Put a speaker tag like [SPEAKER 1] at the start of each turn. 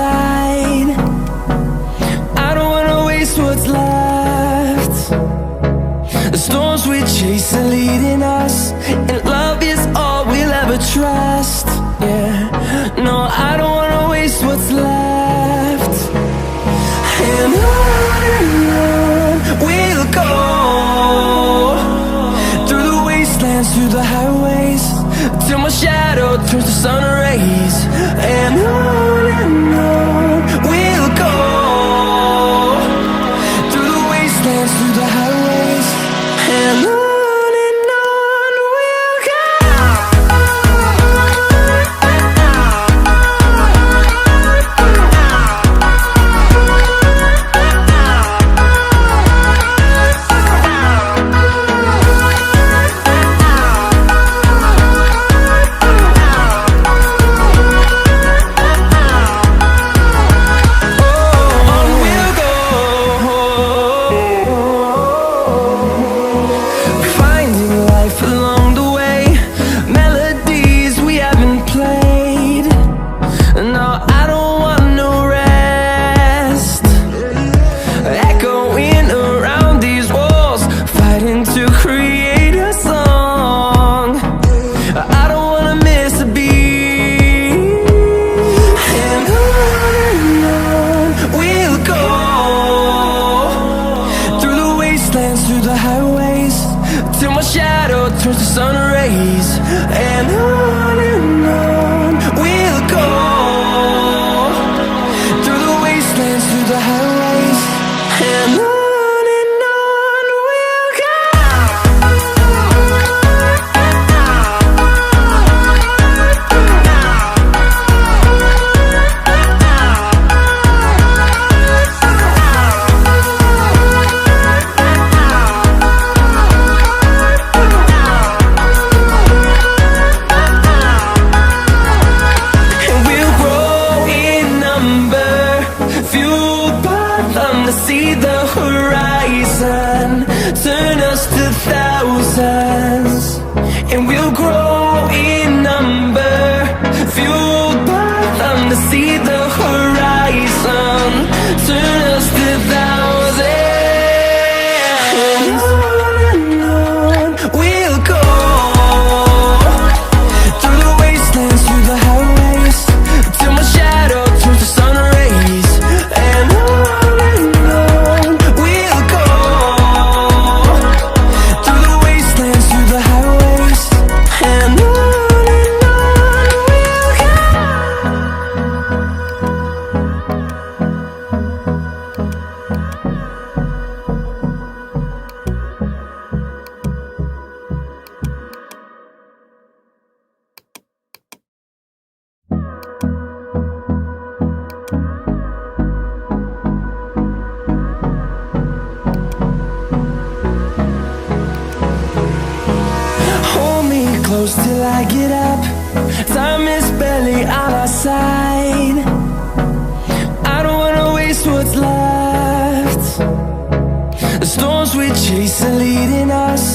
[SPEAKER 1] side. I don't wanna waste what's left. The storms we chase are leading us, and love is all we'll ever trust. Yeah, no, I don't wanna waste what's left. And on we'll go, through the wastelands, through the highways, till my shadow turns to sun rays. And on we'll go, through the wastelands, through the highways, and on we'll go. Turns to sun rays, and on we'll go, through the wastelands, through the highways, and on we'll go. See the horizon, turn us to thousands, and we'll grow in number, fueled by them to see the horizon, turn us to thousands. And on we'll go, through the wastelands, through the highways, till my shadow turns to sun rays. And close till I get up, time is barely on our side. I don't wanna waste what's left. The storms we chase are leading us,